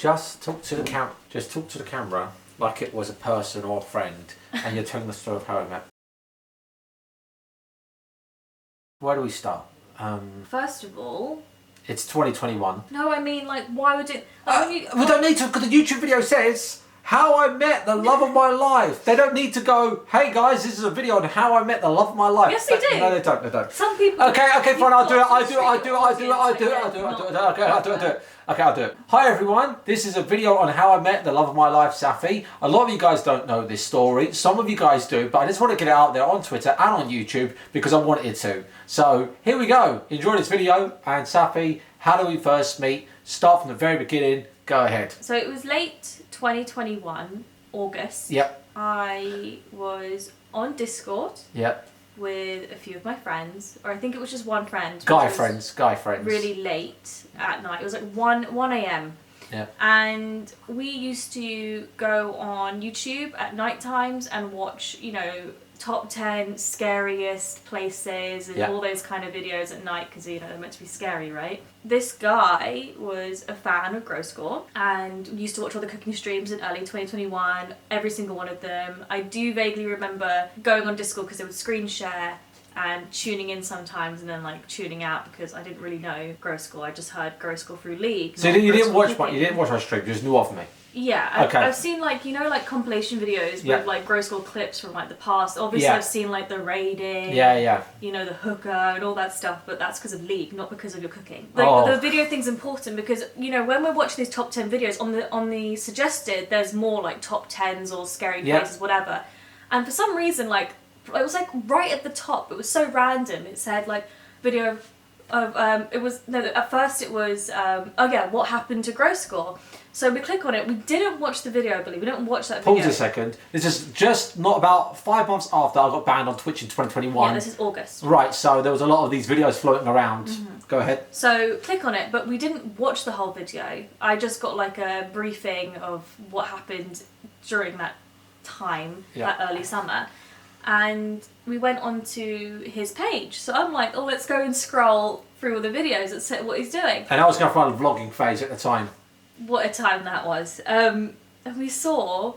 Just talk to the camera like it was a person or a friend, and you're telling the story of how I met. Where do we start? First of all, it's 2021. No, I mean, like, why would it? We don't need to, because the YouTube video says how I met the love of my life. They don't need to go, hey guys, this is a video on how I met the love of my life. Yes, they do. No, they don't. Some people. Okay, fine. I'll do it. Okay, I'll do it. Hi everyone, this is a video on how I met the love of my life, Safi. A lot of you guys don't know this story. Some of you guys do, but I just want to get it out there on Twitter and on YouTube because I wanted to. So here we go. Enjoy this video. And Safi, how do we first meet? Start from the very beginning. Go ahead. So it was late 2021, August. Yep. I was on Discord. Yep. With a few of my friends, or I think it was just one friend. Guy friends. Really late at night. It was like 1 a.m. Yeah. And we used to go on YouTube at night times and watch, top 10 scariest places and all those kind of videos at night because, they're meant to be scary, right? This guy was a fan of Gross Gore and used to watch all the cooking streams in early 2021, every single one of them. I do vaguely remember going on Discord because they would screen share and tuning in sometimes and then tuning out because I didn't really know Gross Gore. I just heard Gross Gore through League. So you didn't watch my stream, you just knew of me? Yeah, okay. I've seen compilation videos with Gross Gore clips from the past. Obviously I've seen the raiding, the hooker and all that stuff, but that's because of League, not because of your cooking. The video thing's important because when we're watching these top 10 videos on the suggested, there's more top 10s or scary places, whatever. And for some reason it was right at the top. It was so random. It said video of at first it was what happened to Gross Gore. So we click on it. We didn't watch the video, I believe. We didn't watch that video. Pause a second. This is just not about 5 months after I got banned on Twitch in 2021. Yeah, this is August. Right, so there was a lot of these videos floating around. Mm-hmm. Go ahead. So click on it, but we didn't watch the whole video. I just got a briefing of what happened during that time, that early summer. And we went onto his page. So I'm like, let's go and scroll through all the videos and see what he's doing. And I was going through a vlogging phase at the time. What a time that was. And we saw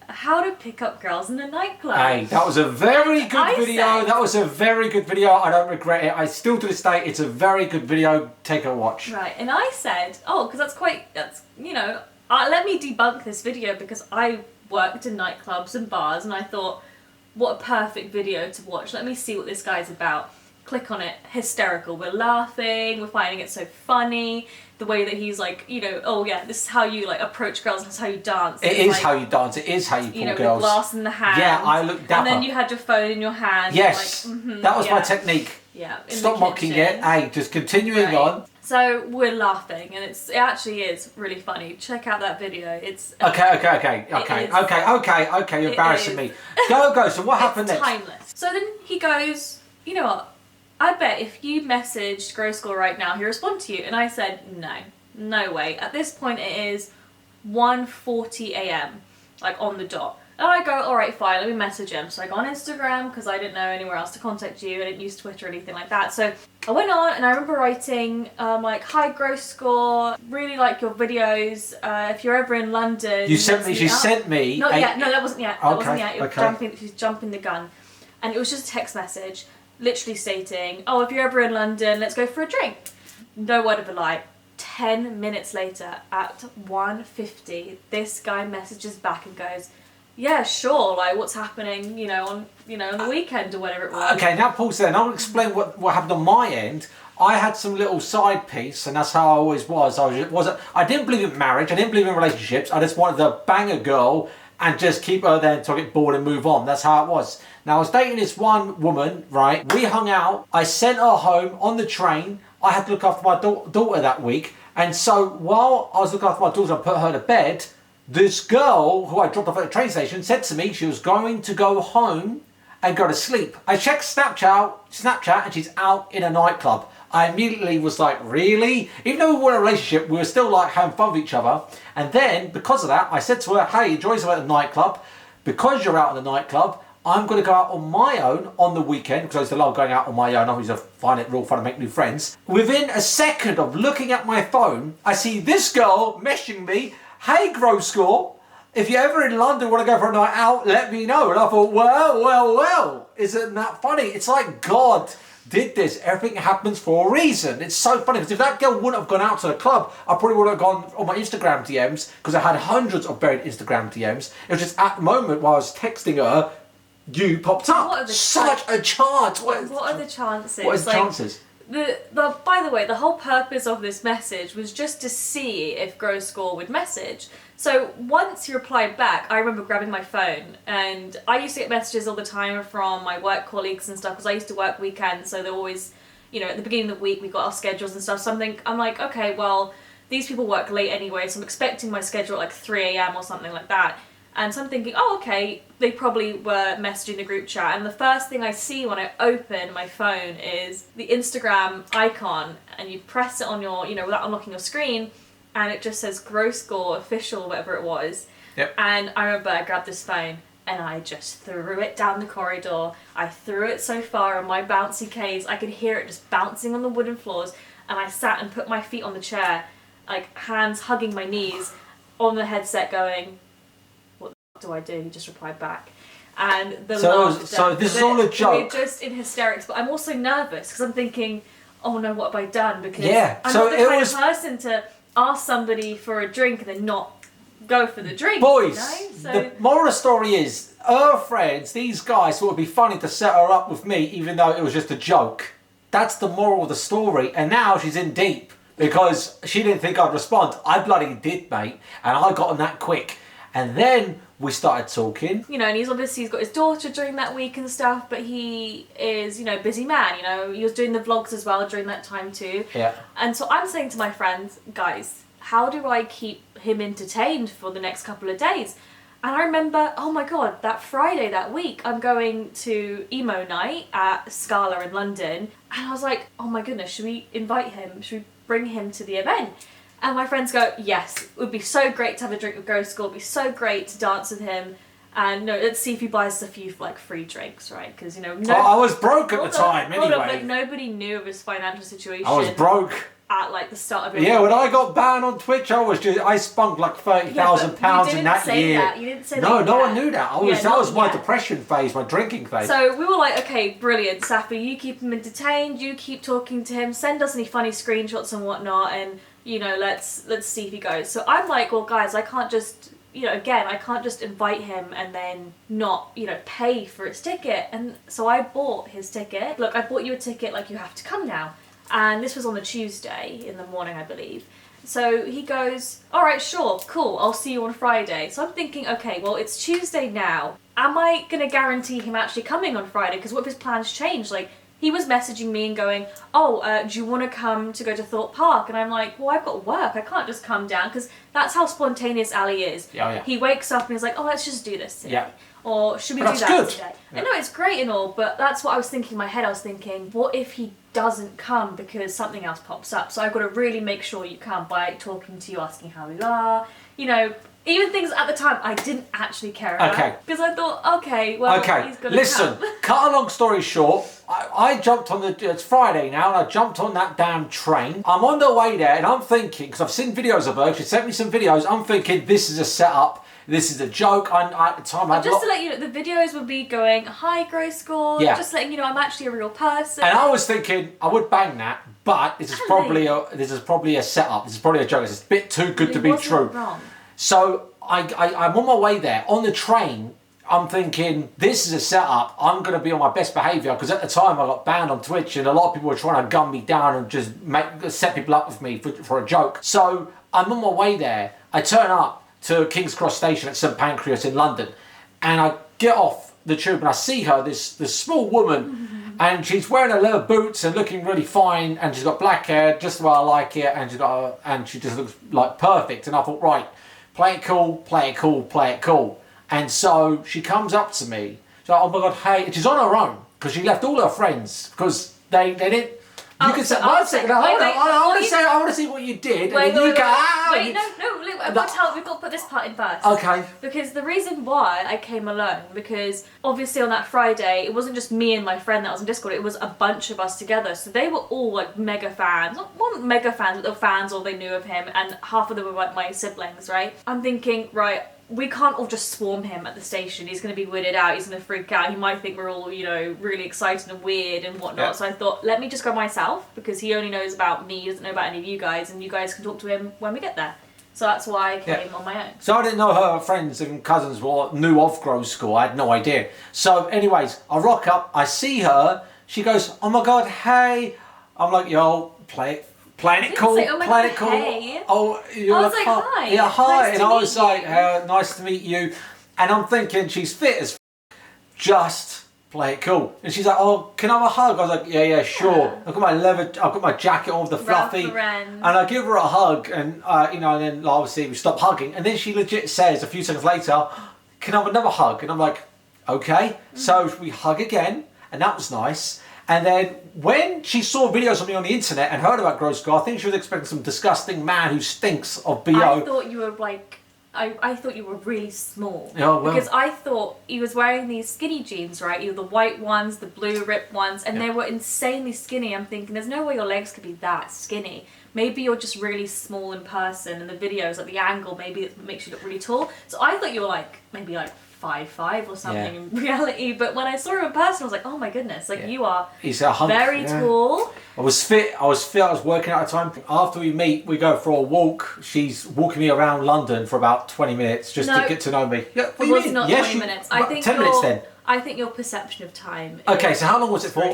how to pick up girls in a nightclub. Hey, that was a very good video. That was a very good video. I don't regret it. I still to this day, it's a very good video. Take a watch. Right, and I said, because let me debunk this video because I worked in nightclubs and bars and I thought, what a perfect video to watch. Let me see what this guy's about. Click on it. Hysterical. We're laughing. We're finding it so funny. The way that he's this is how you approach girls. This is how you dance. It is how you dance. It is how you pull girls. With glass in the hand. Yeah, I look dapper. And then you had your phone in your hand. Yes, that was my technique. Yeah. Stop mocking it. Hey, just continuing on. So we're laughing, and it actually is really funny. Check out that video. It's okay. You're embarrassing me. Go. So what happened next? Timeless. So then he goes, you know what? I bet if you messaged Gross Gore right now, he'll respond to you. And I said, no way. At this point, it is 1:40 a.m. On the dot. And I go, all right, fine, let me message him. So I go on Instagram because I didn't know anywhere else to contact you. I didn't use Twitter or anything like that. So I went on and I remember writing, hi Gross Gore, really like your videos. If you're ever in London, she sent me. Not yet. No, that wasn't yet. That wasn't yet. Okay. She's jumping the gun, and it was just a text message, literally stating, if you're ever in London, let's go for a drink. No word of a lie. 10 minutes later, at 1:50, this guy messages back and goes, yeah, sure, what's happening, on the weekend or whatever it was. Okay, now pause there, and I'll explain what happened on my end. I had some little side piece, and that's how I always was. I didn't believe in marriage, I didn't believe in relationships, I just wanted to bang a girl and just keep her there until I get bored and move on. That's how it was. Now, I was dating this one woman, right? We hung out, I sent her home on the train. I had to look after my daughter that week, and so while I was looking after my daughter and put her to bed, this girl who I dropped off at the train station said to me she was going to go home and go to sleep. I checked Snapchat, and she's out in a nightclub. I immediately was like, really? Even though we were in a relationship, we were still having fun with each other. And then, because of that, I said to her, hey, enjoy yourself at the nightclub. Because you're out in the nightclub, I'm going to go out on my own on the weekend, because I used to love going out on my own. I used to find it real fun to make new friends. Within a second of looking at my phone, I see this girl messaging me, hey, Gross Score, if you're ever in London, want to go for a night out, let me know. And I thought, well, isn't that funny? It's like God did this. Everything happens for a reason. It's so funny because if that girl wouldn't have gone out to the club, I probably would have gone on my Instagram DMs because I had hundreds of buried Instagram DMs. It was just at the moment while I was texting her, you popped up. Such a chance. What are the chances? What are the chances? By the way, the whole purpose of this message was just to see if Gross Score would message. So once he replied back, I remember grabbing my phone, and I used to get messages all the time from my work colleagues and stuff because I used to work weekends, so they're always, at the beginning of the week we got our schedules and stuff. So I'm like, okay, well, these people work late anyway, so I'm expecting my schedule at like 3 a.m. or something like that. And so I'm thinking, oh, okay, they probably were messaging the group chat. And the first thing I see when I open my phone is the Instagram icon. And you press it on your, without unlocking your screen. And it just says Gross Score Official, whatever it was. Yep. And I remember I grabbed this phone and I just threw it down the corridor. I threw it so far on my bouncy case. I could hear it just bouncing on the wooden floors. And I sat and put my feet on the chair, like hands hugging my knees on the headset going, do I do? He just replied back. And so this is all a joke. We're just in hysterics, but I'm also nervous because I'm thinking, oh no, what have I done? Because I'm so not the kind of person to ask somebody for a drink and then not go for the drink. Boys, the moral of the story is, her friends, these guys thought it would be funny to set her up with me even though it was just a joke. That's the moral of the story. And now she's in deep because she didn't think I'd respond. I bloody did, mate. And I got on that quick. And then we started talking. And he's got his daughter during that week and stuff, but he is, busy man, he was doing the vlogs as well during that time too. Yeah. And so I'm saying to my friends, guys, how do I keep him entertained for the next couple of days? And I remember, oh my God, that Friday that week, I'm going to emo night at Scala in London. And I was like, oh my goodness, should we invite him? Should we bring him to the event? And my friends go, yes, it would be so great to have a drink with Gross Score. It would be so great to dance with him. And let's see if he buys us a few free drinks, right? Because I was broke at the time anyway. Nobody knew of his financial situation. I was broke at the start of it. Yeah, when I got banned on Twitch, I spunk like £30,000 in that year. You didn't say that. No one one knew that. That was my depression phase, my drinking phase. So we were like, okay, brilliant, Safi, you keep him entertained, you keep talking to him, send us any funny screenshots and whatnot, and let's see if he goes. So I'm like, well, guys, I can't just, I can't just invite him and then not, pay for his ticket. And so I bought his ticket. Look, I bought you a ticket, you have to come now. And this was on a Tuesday in the morning, I believe. So he goes, all right, sure, cool, I'll see you on Friday. So I'm thinking, okay, well, it's Tuesday now. Am I going to guarantee him actually coming on Friday? Because what if his plans change? He was messaging me and going, oh, do you want to come to go to Thorpe Park? And I'm like, well, I've got work. I can't just come down because that's how spontaneous Ali is. Yeah. He wakes up and he's like, oh, let's just do this today. Yeah. Or should we do that today? Yeah. I know it's great and all, but that's what I was thinking in my head. I was thinking, what if he doesn't come because something else pops up? So I've got to really make sure you come by talking to you, asking how you are, even things at the time I didn't actually care about. Okay. Because I thought, okay, well, he's going to come. Listen, cut a long story short, I jumped on it's Friday now, and I jumped on that damn train. I'm on the way there, and I'm thinking, because I've seen videos of her, she sent me some videos, I'm thinking, this is a setup, this is a joke. At the time, just to let you know, the videos would be going, hi, Gross Score, just letting you know I'm actually a real person. And I was thinking, I would bang that, but this is probably a setup, this is probably a joke, it's a bit too good to be true. Wrong. So I'm on my way there. On the train, I'm thinking, this is a setup. I'm going to be on my best behaviour because at the time I got banned on Twitch and a lot of people were trying to gun me down and just set people up with me for a joke. So I'm on my way there. I turn up to King's Cross Station at St Pancras in London and I get off the tube and I see her, this small woman, and she's wearing her leather boots and looking really fine, and she's got black hair, just the way I like it, and she just looks like perfect. And I thought, right, play it cool, play it cool, play it cool. And so she comes up to me. She's like, oh my God, hey. And she's on her own because she left all her friends because they didn't. You can say, one second, hold on. I want to see what you did. Wait, and then you go, we've got to put this part in first. Okay. Because the reason why I came alone, because obviously on that Friday, it wasn't just me and my friend that was on Discord, it was a bunch of us together. So they were all like mega fans. Not mega fans, but they were fans or they knew of him, and half of them were like my siblings, right? I'm thinking, right, we can't all just swarm him at the station. He's going to be weirded out. He's going to freak out. He might think we're all, really excited and weird and whatnot. Yeah. So I thought, let me just go myself, because he only knows about me. He doesn't know about any of you guys, and you guys can talk to him when we get there. So that's why I came on my own. So I didn't know her friends and cousins knew of Grove School. I had no idea. So anyways, I rock up. I see her. She goes, oh my God, hey. I'm like, yo, playing it cool, playing it cool. Hey. Oh, you're like, hi. Yeah, hi. Nice and I was like, nice to meet you. And I'm thinking she's fit as just play it cool. And she's like, oh, can I have a hug? I was like, yeah, sure. I've got my leather, I've got my jacket on with the fluffy. And I give her a hug, and and then obviously we stop hugging. And then she legit says a few seconds later, can I have another hug? And I'm like, okay. So we hug again, and that was nice. And then when she saw videos of me on the internet and heard about Grove School, I think she was expecting some disgusting man who stinks of BO. I thought you were like, I thought you were really small. Oh, well. Because I thought he was wearing these skinny jeans, right? Either the white ones, the blue ripped ones, and they were insanely skinny. I'm thinking, there's no way your legs could be that skinny. Maybe you're just really small in person, and the videos, like the angle, maybe it makes you look really tall. So I thought you were like, maybe like 5'5" or something in reality, but when I saw him in person, I was like, oh my goodness, like you are very tall. I was fit, I was working out at the time. After we meet, we go for a walk. She's walking me around London for about 20 minutes just to get to know me. Yeah, it was not 20 minutes. I think 10 minutes then. I think your perception of time so how long was it for?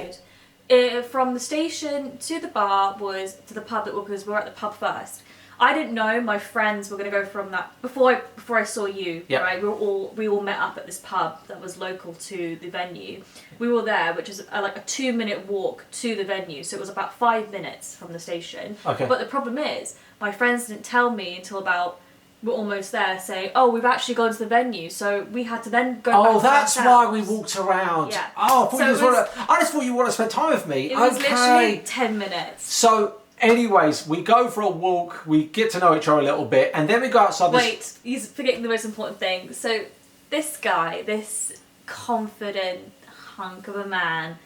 From the station to the bar was to the pub, because we were at the pub first. I didn't know my friends were going to go from that before I saw you. Yep. Right, we all met up at this pub that was local to the venue. We were there, which is like a 2-minute walk to the venue, so it was about 5 minutes from the station. Okay. But the problem is, my friends didn't tell me until about we're almost there, saying, "Oh, we've actually gone to the venue." So we had to then go. Oh, that's why we walked around. Yeah. Oh, I just thought you wanted to spend time with me. It was literally 10 minutes. So. Anyways, we go for a walk, we get to know each other a little bit, and then we go outside Wait, he's forgetting the most important thing. So this guy, this confident hunk of a man,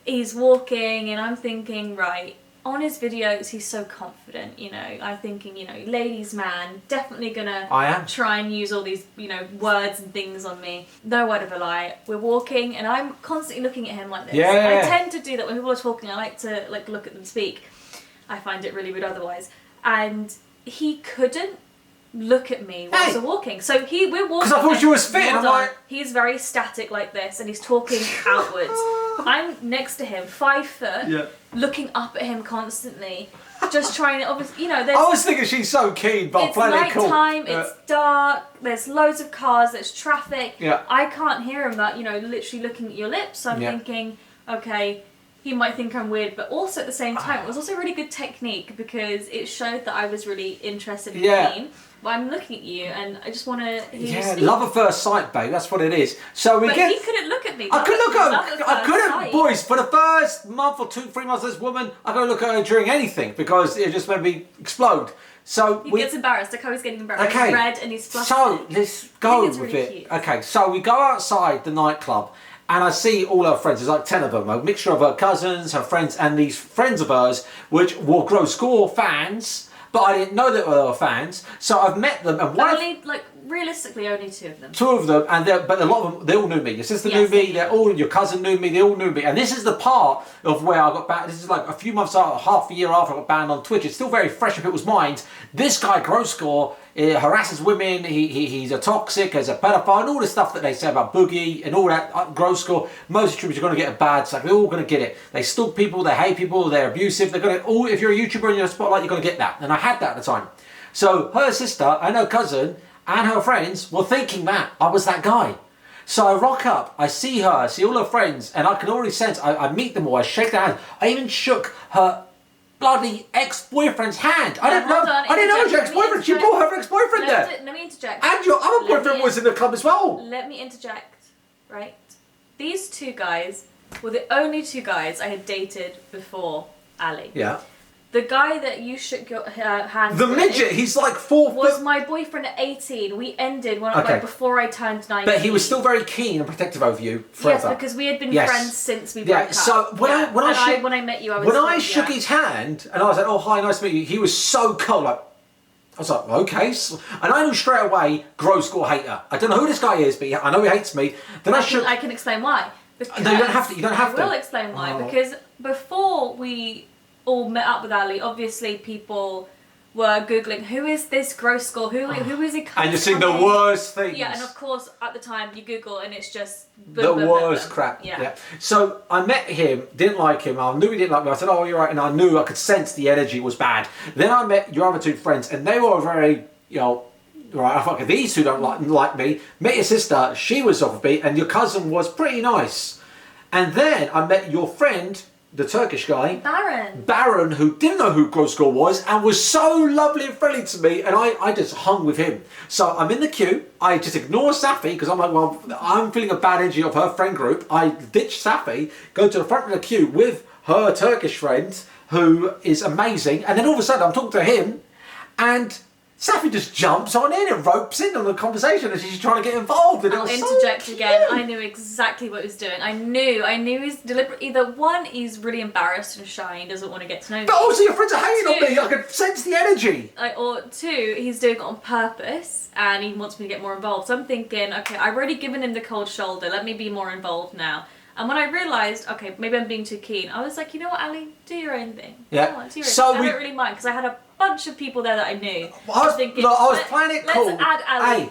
he's walking, and I'm thinking, right, on his videos, he's so confident, I'm thinking, ladies' man, definitely gonna try and use all these, words and things on me. No word of a lie. We're walking, and I'm constantly looking at him like this. Yeah. I tend to do that when people are talking. I like to look at them speak. I find it really rude otherwise. And he couldn't look at me while we're walking. So we're walking. Because I thought you were fit, and I'm like... He's very static like this, and he's talking outwards. I'm next to him, 5 foot, looking up at him constantly, just trying to, obviously, I was thinking she's so keen, but it's nighttime, it's dark, there's loads of cars, there's traffic. Yeah. I can't hear him, but, literally looking at your lips, so I'm thinking, okay... He might think I'm weird, but also at the same time, it was also a really good technique because it showed that I was really interested in keen. But I'm looking at you, and I just want to hear you speak. Love at first sight, babe. That's what it is. So he couldn't look at me. I couldn't, boys. For the first month or 2-3 months of this woman, I couldn't look at her during anything because it just made me explode. So he gets embarrassed. Like how he's getting embarrassed. Okay. He's red and he's flustered. So let's go with it. Cute. Okay. So we go outside the nightclub. And I see all her friends, there's like 10 of them, a mixture of her cousins, her friends, and these friends of hers, which were Grove School fans, but I didn't know that they were fans, so I've met them, and realistically, only 2 of them. 2 of them, but a lot of them, they all knew me. Your sister knew me, your cousin knew me, they all knew me. And this is the part of where I got banned. This is like a few months after, half a year after I got banned on Twitch. It's still very fresh in people's minds. This guy, Grove School, harasses women, he's a toxic, he's a pedophile, and all the stuff that they say about Boogie and all that. Grove School, most YouTubers are going to get a bad sack. They're all going to get it. They stalk people, they hate people, they're abusive. They're going to, if you're a YouTuber in your spotlight, you're going to get that. And I had that at the time. So her sister and her cousin and her friends were thinking that I was that guy. So I rock up, I see her, I see all her friends, and I can already sense, I meet them all, I shake their hands. I even shook her bloody ex-boyfriend's hand. I didn't know it was your ex-boyfriend. She brought her ex-boyfriend there. Let me interject. And your other boyfriend was in the club as well. Let me interject, right? These 2 guys were the only 2 guys I had dated before Ali. Yeah. The guy that you shook your hand The midget, he's like 4 foot. Was my boyfriend at 18. We ended like before I turned 19. But he was still very keen and protective over you forever. Yes, because we had been friends since we broke up. So when I met you, I shook his hand and I was like, "Oh, hi, nice to meet you," he was so cold. Like, I was like, "Okay," and I knew straight away, gross score hater. I don't know who this guy is, but I know he hates me. Then I can explain why. No, you don't have to. You don't have to. I will explain why. Because before we all met up with Ali, obviously people were googling who is this gross school, who is he coming and you're seeing the worst things. Yeah, and of course at the time you Google and it's just worst crap. Yeah. So I met him, didn't like him. I knew he didn't like me. I said, "Oh, you're right," and I knew I could sense the energy was bad. Then I met your other 2 friends, and they were very, right. I thought, okay, these 2 don't like me. Met your sister, she was off a beat, and your cousin was pretty nice. And then I met your friend, the Turkish guy, Baron, who didn't know who Gross Girl was and was so lovely and friendly to me, and I just hung with him. So I'm in the queue, I just ignore Safi because I'm like, well, I'm feeling a bad energy of her friend group. I ditch Safi, go to the front of the queue with her Turkish friend, who is amazing, and then all of a sudden I'm talking to him, and Safi just jumps on in and ropes in on the conversation and she's trying to get involved. And I'll interject again. I knew exactly what he was doing. I knew he's deliberate. Either one, he's really embarrassed and shy and doesn't want to get to know me. But also your friends are hating on me. I could sense the energy. Or 2, he's doing it on purpose and he wants me to get more involved. So I'm thinking, okay, I've already given him the cold shoulder. Let me be more involved now. And when I realised, okay, maybe I'm being too keen, I was like, you know what, Ali, do your own thing. Yeah. Do your own thing. I don't really mind because I had a bunch of people there that I knew. I was playing it cool. Let's add Ali.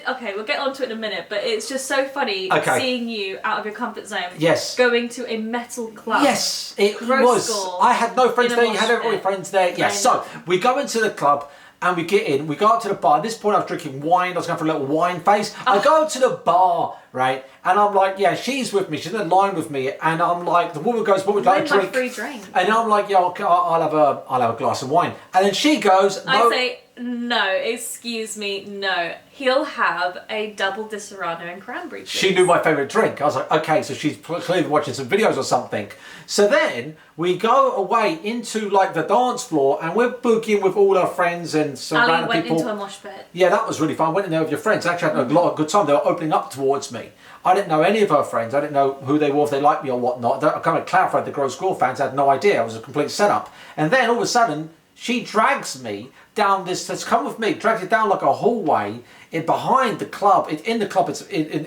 Okay, we'll get onto it in a minute, but it's just so funny seeing you out of your comfort zone. Yes. Going to a metal club. Yes, it was. I had no friends there. You had everybody friends there. Yes. So we go into the club. And we get in, we go up to the bar. At this point I was drinking wine, I was going for a little wine face. I go up to the bar, right, and I'm like, yeah, she's with me, she's in the line with me, and I'm like, the woman goes, what would you like to drink? Free drink. And I'm like, yeah, I'll have a glass of wine. And then she goes, no. I say, no, excuse me, no. He'll have a double Di Serrano and cranberry juice. She knew my favourite drink. I was like, okay, so she's clearly watching some videos or something. So then we go away into like the dance floor and we're boogieing with all our friends and some random people. Ali went into a mosh pit. Yeah, that was really fun. I went in there with your friends. I actually had a lot of good time. They were opening up towards me. I didn't know any of her friends. I didn't know who they were, if they liked me or whatnot. I kind of clarified the Gross Girl fans. I had no idea. It was a complete setup. And then all of a sudden, she drags me down this, let's come with me, drags it down like a hallway behind the club. In the club, it's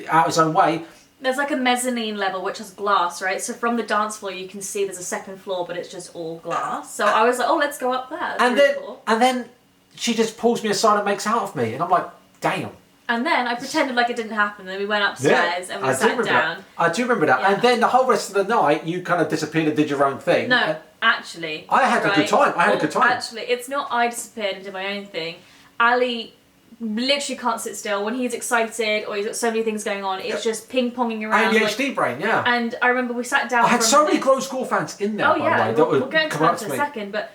out its own way. There's like a mezzanine level which has glass, right? So from the dance floor you can see there's a second floor, but it's just all glass. So I was like, oh, let's go up there. And then she just pulls me aside and makes out of me, and I'm like, damn. And then I pretended like it didn't happen. Then we went upstairs and we sat down. I do remember that. Yeah. And then the whole rest of the night, you kind of disappeared and did your own thing. No, actually. I had a good time. I had a good time. Actually, it's not I disappeared and did my own thing. Ali literally can't sit still. When he's excited or he's got so many things going on, it's just ping-ponging around. ADHD brain, yeah. And I remember we sat down. I had so many Gross Girl fans in there, by the way. We'll go into that in a second, but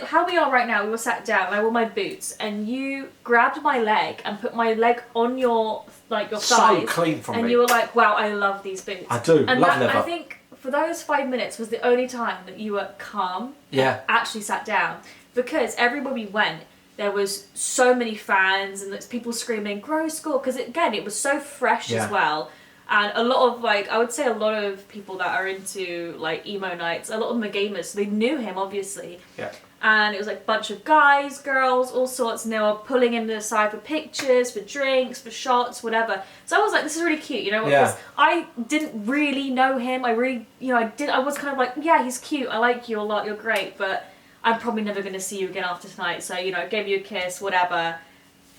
how we are right now, we were sat down and I wore my boots and you grabbed my leg and put my leg on your thighs. So clean from me. And you were like, wow, I love these boots. I do, and love leather. I think for those 5 minutes was the only time that you were calm. Yeah. Actually sat down. Because everywhere we went, there was so many fans and there's people screaming, Gross Girl, because again, it was so fresh as well. And a lot of I would say a lot of people that are into like emo nights, a lot of them are gamers, so they knew him obviously. Yeah. And it was like a bunch of guys, girls, all sorts, and they were pulling him aside for pictures, for drinks, for shots, whatever. So I was like, this is really cute, you know? Because I didn't really know him. I was kind of like, yeah, he's cute. I like you a lot. You're great, but I'm probably never going to see you again after tonight. So, I gave you a kiss, whatever,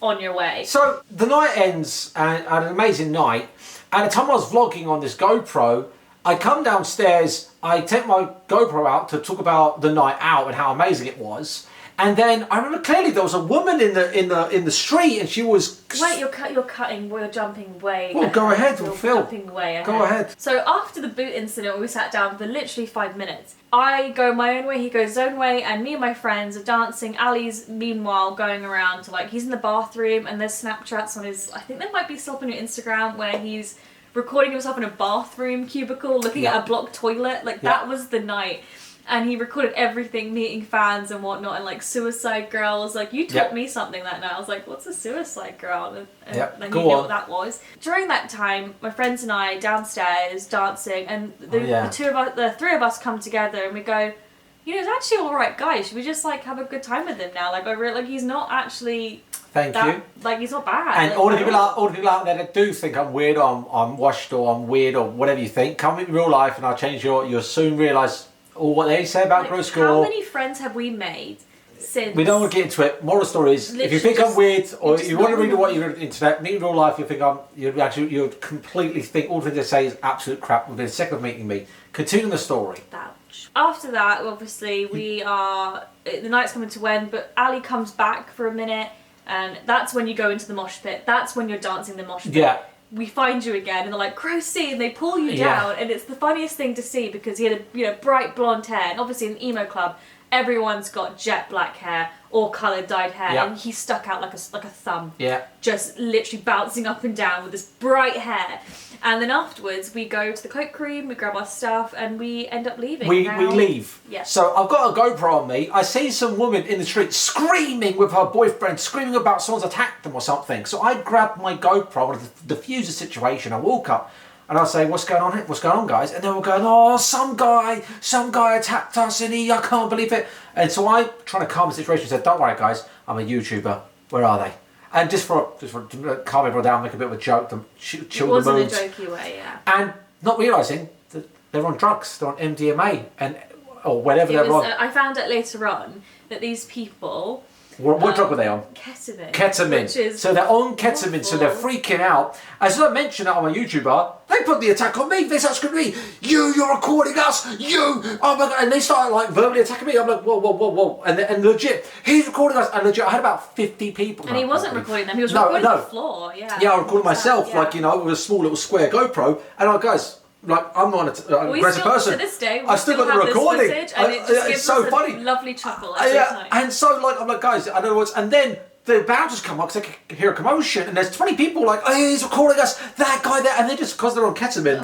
on your way. So the night ends, and an amazing night. At the time I was vlogging on this GoPro, I come downstairs, I take my GoPro out to talk about the night out and how amazing it was. And then I remember clearly there was a woman in the street and she was... Wait, you're cutting, we're jumping way Well, ahead. go ahead, We're Phil. jumping way ahead. Go ahead. So after the boot incident, we sat down for literally 5 minutes. I go my own way, he goes his own way, and me and my friends are dancing. Ali's meanwhile going around to he's in the bathroom and there's Snapchats on his... I think there might be stuff on your Instagram where he's recording himself in a bathroom cubicle looking at a blocked toilet. That was the night. And he recorded everything, meeting fans and whatnot, and like Suicide Girl. I was like, you taught me something that night. I was like, what's a Suicide Girl? And then you knew what that was. During that time, my friends and I downstairs dancing, and the three of us come together and we go, you know, he's actually all right guy. Should we just like have a good time with him now? Like he's not actually. Thank you. Like he's not bad. And like, all the people out there that do think I'm weird, or I'm washed, or I'm weird, or whatever you think, come in real life and I'll change you'll soon realise all what they say about Gross School. How many friends have we made since? We don't want to get into it. Moral story is, if you think I'm weird, or you want to read what you're on the internet, meet in real life, you'd completely think all the things they say is absolute crap within a second of meeting me. Continue the story. Ouch. After that, obviously, the night's coming to end, but Ali comes back for a minute, and that's when you go into the mosh pit. That's when you're dancing the mosh pit. Yeah. We find you again, and they're like, Grossy, and they pull you down, and it's the funniest thing to see because he had bright blonde hair, and obviously in an emo club, everyone's got jet black hair or coloured dyed hair, and he stuck out like a thumb, just literally bouncing up and down with this bright hair. And then afterwards, we go to the cloakroom, we grab our stuff, and we end up leaving. We leave. Yeah. So I've got a GoPro on me. I see some woman in the street screaming with her boyfriend, screaming about someone's attacked them or something. So I grab my GoPro to defuse the situation. I walk up and I say, what's going on here? What's going on, guys? And they're all going, oh, some guy attacked us and I can't believe it. And so I, trying to calm the situation, said, don't worry, guys, I'm a YouTuber. Where are they? And just for to calm everyone down, make a bit of a joke, to chill the moods. It wasn't a jokey way, yeah. And not realising that they're on drugs, they're on MDMA, or whatever they're on. I found out later on that these people... What drug were they on? Ketamine. So they're on ketamine, so they're freaking out. As I mentioned that on my YouTuber, they put the attack on me. They start screaming, you're recording us, oh my God. And they started like verbally attacking me. I'm like, whoa. And legit, he's recording us. And legit, I had about 50 people. And he wasn't recording them, he was recording the floor. Yeah, I recorded myself, with a small little square GoPro. And I'm like, guys, I'm not an aggressive person. To this day, I've still got the recording. Footage, and it just gives so us funny. A lovely chuckle every time. And so I'm like, guys, I don't know what's. And then the bouncers come up because they can hear a commotion, and there's 20 people like, oh, he's recording us, that guy there, and they just because they're on ketamine,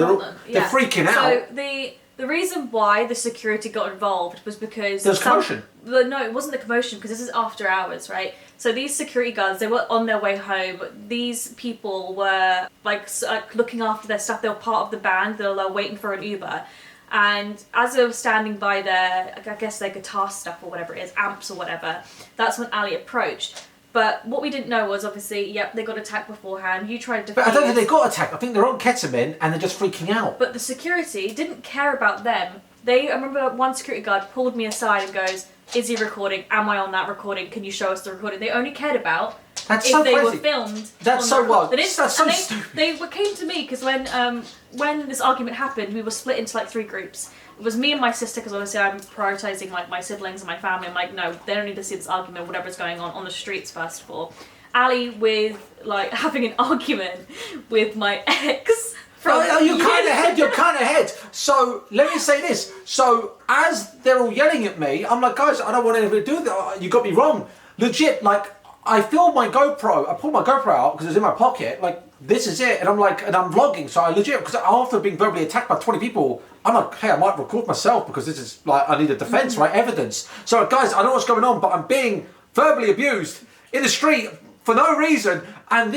they're freaking out. So the reason why the security got involved was because there's commotion. No, it wasn't the commotion because this is after hours, right? So these security guards, they were on their way home. These people were like looking after their stuff. They were part of the band. They were waiting for an Uber. And as they were standing by their, I guess their guitar stuff or whatever it is, amps or whatever, that's when Ali approached. But what we didn't know was obviously, they got attacked beforehand. You tried to. But I don't think they got attacked. I think they're on ketamine and they're just freaking out. But the security didn't care about them. I remember one security guard pulled me aside and goes, "Is he recording? Am I on that recording? Can you show us the recording?" They only cared about if they were filmed. That's so wild. That's so stupid. They came to me because when this argument happened, we were split into like 3 groups. It was me and my sister, because obviously I'm prioritising like my siblings and my family. I'm like, no, they don't need to see this argument, whatever's going on the streets first of all. Ali with like having an argument with my ex. You're kind of ahead. So let me say this. So as they're all yelling at me, I'm like, guys, I don't want anything to do with that. You got me wrong. Legit, like I filmed my GoPro. I pulled my GoPro out because it was in my pocket. Like this is it, and I'm vlogging. So I legit, because after being verbally attacked by 20 people, I'm like, hey, I might record myself because this is like I need a defense, right? Evidence. So guys, I don't know what's going on, but I'm being verbally abused in the street for no reason. And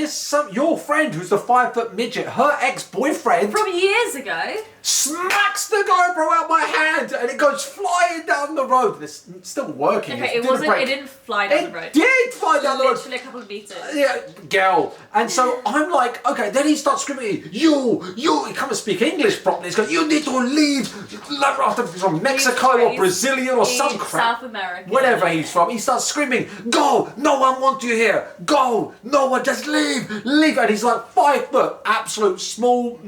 your friend who's the 5-foot midget, her ex-boyfriend from years ago, smacks the GoPro out my hand and it goes flying down the road. And it's still working. Okay, it didn't fly down the road. It did fly down the road. Literally a couple of meters. Yeah, girl. And so I'm like, okay, then he starts screaming, he can't speak English properly. He's going, you need to leave. After he's from Mexico or Brazilian or some crap. South America. Wherever he's from. He starts screaming, go, no one wants you here. Go, no one, just leave. And he's like 5 foot, absolute small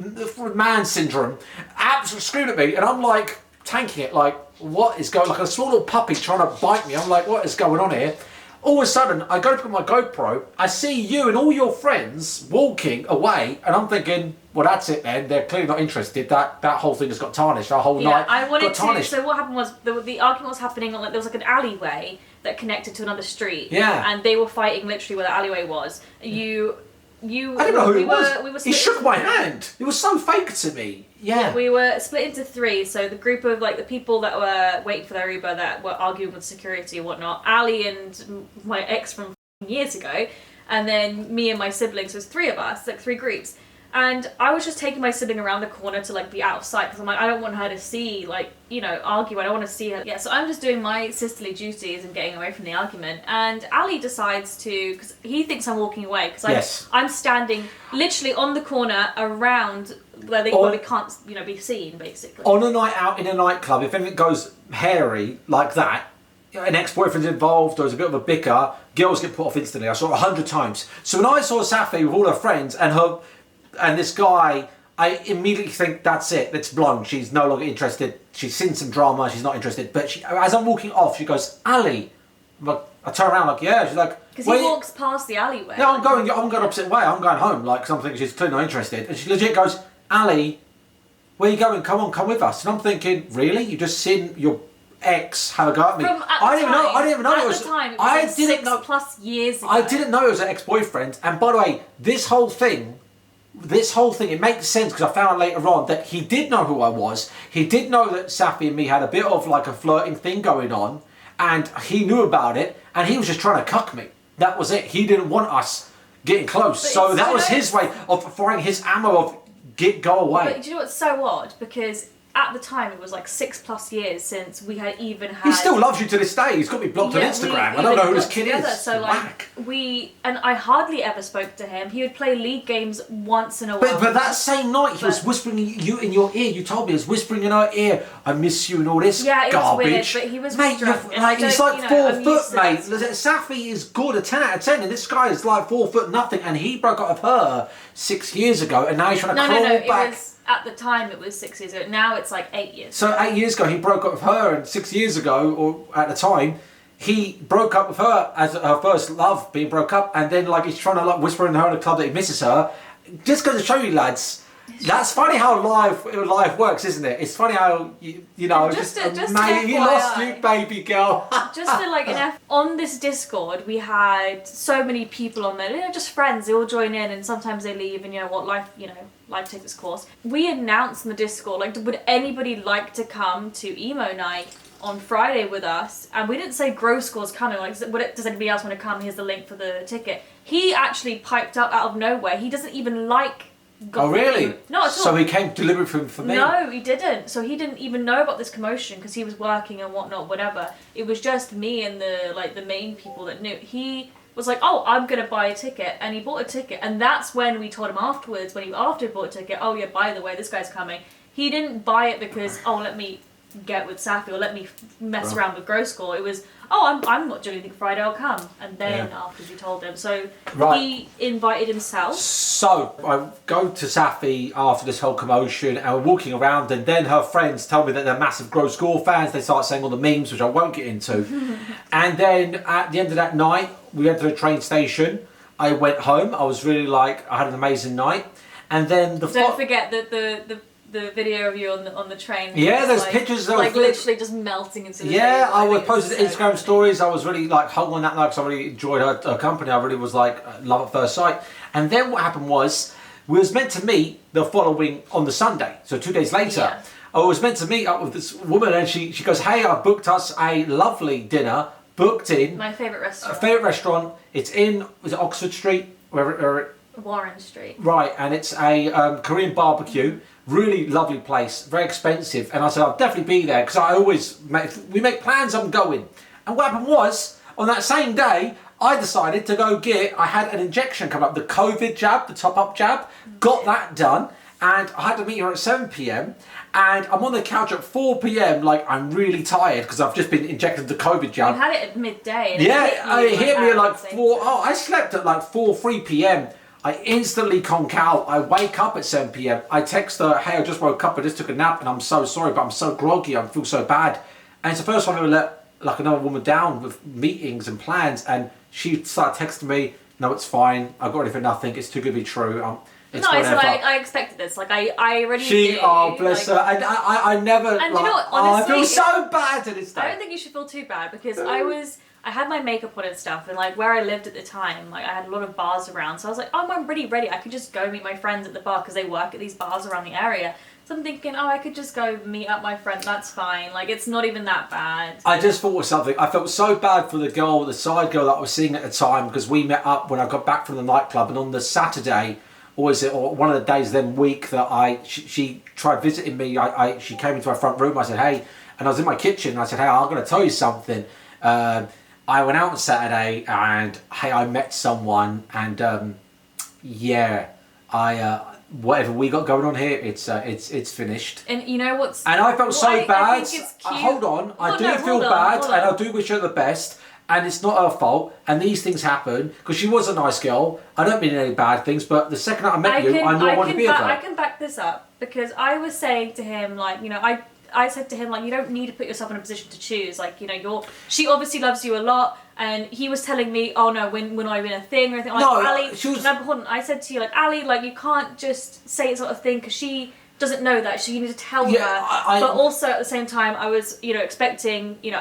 man syndrome. Absolutely screaming at me, and I'm like tanking it, like what is going, like a small little puppy trying to bite me. I'm like, what is going on here? All of a sudden, I go to put my GoPro, I see you and all your friends walking away, and I'm thinking, well, that's it then. They're clearly not interested. That whole thing has got tarnished. Our whole night got tarnished. So what happened was the argument was happening on there was like an alleyway that connected to another street. Yeah. And they were fighting literally where the alleyway was. I didn't know who he was. He shook my hand. It was so fake to me. Yeah. We were split into three. So the group of like the people that were waiting for their Uber that were arguing with security and whatnot. Ali and my ex from years ago, and then me and my siblings. So it was three of us, like three groups. And I was just taking my sibling around the corner to like be out of sight because I'm like, I don't want her to see, like, you know, argue. I don't want to see her. Yeah, so I'm just doing my sisterly duties and getting away from the argument. And Ali decides to, because he thinks I'm walking away because I'm standing literally on the corner around where we can't, you know, be seen basically. On a night out in a nightclub, if anything goes hairy like that, an ex-boyfriend's involved or there's a bit of a bicker, girls get put off instantly. I saw it 100 times. So when I saw Safi with all her friends and this guy, I immediately think that's it. It's blonde. She's no longer interested. She's seen some drama. She's not interested. But as I'm walking off, she goes, Ali. I turn around like, yeah. She's like, because he walks past the alleyway. Yeah, I'm going opposite way. I'm going home. Like something. She's clearly not interested. And she legit goes, Ali, where are you going? Come on, come with us. And I'm thinking, really? You just seen your ex have a go at me? I didn't even know it was. At the time, it was like 6+ years ago. I didn't know it was an ex-boyfriend. And by the way, this whole thing, it makes sense because I found out later on that he did know who I was. He did know that Safi and me had a bit of like a flirting thing going on, and he knew about it, and he was just trying to cuck me. That was it. He didn't want us getting close. So that was his way of firing his ammo of go away. But do you know what's so odd? Because at the time, it was like 6+ years since we had even had... He still loves you to this day. He's got me blocked on Instagram. I don't know who this kid is. So like, and I hardly ever spoke to him. He would play League games once in a while. But that same night, he was whispering you in your ear. You told me he was whispering in her ear, I miss you and all this garbage. Yeah, it was weird, but he was drunk. He's like 4 foot, mate. Safi is good, a 10 out of 10, and this guy is like 4 foot nothing, and he broke up with her 6 years ago, and now he's trying to crawl back. At the time, it was 6 years ago. Now it's like 8 years. So 8 years ago, he broke up with her, and 6 years ago, or at the time, he broke up with her as her first love, being broke up, and then like he's trying to like whisper in her in the club that he misses her. Just goes to show you, lads, that's funny how life works, isn't it? It's funny how you know mate, you lost you, baby girl. Just for like on this Discord, we had so many people on there. You know, just friends. They all join in, and sometimes they leave, and you know what, life takes its course. We announced in the Discord, like, would anybody like to come to emo night on Friday with us? And we didn't say Grow Score's coming. Like, does anybody else want to come? Here's the link for the ticket. He actually piped up out of nowhere. He doesn't even like. Oh really? Not at all. So he came deliberately for me? No, he didn't. So he didn't even know about this commotion because he was working and whatnot, whatever. It was just me and the main people that knew. He was like, oh, I'm going to buy a ticket. And he bought a ticket. And that's when we told him afterwards, after he bought a ticket, oh yeah, by the way, this guy's coming. He didn't buy it because, oh, let me get with Safi or let me mess around with Grow Score. It was, oh, I'm not doing anything Friday, I'll come. And then after we told him. So he invited himself. So I go to Safi after this whole commotion and we're walking around, and then her friends tell me that they're massive Grow Score fans. They start saying all the memes, which I won't get into. And then at the end of that night, we went to the train station. I went home. I was really I had an amazing night. And then don't forget that the video of you on the train. Yeah, there's pictures of literally just melting into the Yeah, I would post Instagram stories. I was really hung on that night because I really enjoyed her company. I really was love at first sight. And then what happened was we was meant to meet the following on the Sunday, so 2 days later. Yeah. I was meant to meet up with this woman, and she goes, "Hey, I booked us a lovely dinner, booked in my favourite restaurant. A favourite restaurant. It's in Oxford Street, Warren Street. Right, and it's a Korean barbecue." Really lovely place, very expensive. And I said, I'll definitely be there because we make plans, I'm going. And what happened was, on that same day, I decided to go I had an injection come up, the COVID jab, the top-up jab, got that done. And I had to meet her at 7 p.m. And I'm on the couch at 4 p.m. I'm really tired because I've just been injected the COVID jab. You had it at midday. And it hit me at 4. Oh, I slept at 3 p.m. I instantly conk out. I wake up at 7 p.m. I text her, hey, I just woke up, I just took a nap and I'm so sorry, but I'm so groggy, I feel so bad. And it's the first time I ever let another woman down with meetings and plans, and she started texting me, no, it's fine, I got it for nothing, it's too good to be true. I expected this. I already knew. Oh, bless her. I never. And you know what? Honestly, I feel so bad to this day. I don't think you should feel too bad because I was I had my makeup on and stuff, and like where I lived at the time, like I had a lot of bars around, so I was like, oh, I'm pretty ready. I could just go meet my friends at the bar because they work at these bars around the area. So I'm thinking, oh, I could just go meet up my friend. That's fine. Like it's not even that bad. I just thought of something. I felt so bad for the girl, the side girl that I was seeing at the time, because we met up when I got back from the nightclub, and on the Saturday, or one of the days then week that she tried visiting me. She came into my front room. I said, hey, and I was in my kitchen. And I said, hey, I'm going to tell you something. I went out on Saturday, and hey, I met someone, and whatever we got going on here, it's finished. And you know what's... And I felt so bad. I think it's cute. Hold on, I do feel bad, and I do wish her the best. And it's not her fault, and these things happen because she was a nice girl. I don't mean any bad things, but the second I met you, I knew I wanted to be with her. I can back this up because I was saying to him, like, you know, I said to him, like, you don't need to put yourself in a position to choose. Like, you know, she obviously loves you a lot, and he was telling me, oh no, when I win a thing or anything. I'm like, Ali, hold on. I said to you, like, Ali, like, you can't just say it sort of thing because she doesn't know that. So you need to tell her. But also at the same time, I was, you know, expecting, you know,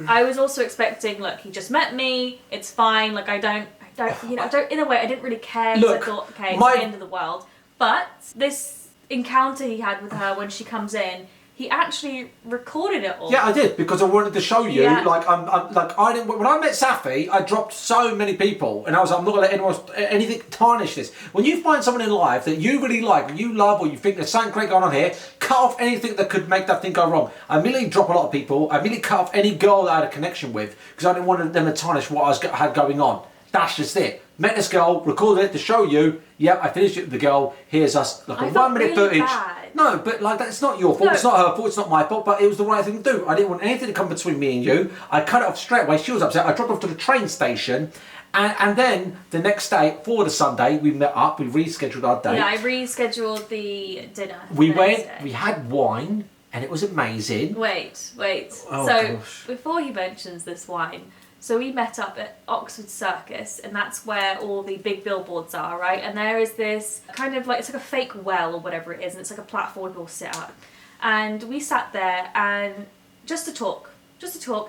I was also expecting, look, he just met me, it's fine, like, in a way, I didn't really care, because I thought, okay, it's the end of the world. But this encounter he had with her when she comes in, he actually recorded it all. Yeah, I did, because I wanted to show you, like, I didn't, when I met Safi, I dropped so many people, and I was like, I'm not going to let anything tarnish this. When you find someone in life that you really like, or you love, or you think there's something great going on here, cut off anything that could make that thing go wrong. I immediately drop a lot of people, I immediately cut off any girl that I had a connection with, because I didn't want them to tarnish what I had going on. That's just it. Met this girl, recorded it to show you, yep, I finished it with the girl, here's us, like a 1 minute footage. Bad. No, but like that's not your fault, it's not her fault, it's not my fault, but it was the right thing to do. I didn't want anything to come between me and you. I cut it off straight away, she was upset, I dropped off to the train station, and then the next day, for the Sunday, we met up, we rescheduled our date. Yeah, I rescheduled the dinner. We went, we had wine, and it was amazing. Wait. Oh, so, gosh. Before he mentions this wine, so we met up at Oxford Circus, and that's where all the big billboards are, right? And there is this kind of like, it's like a fake well or whatever it is, and it's like a platform we all sit up. And we sat there and just to talk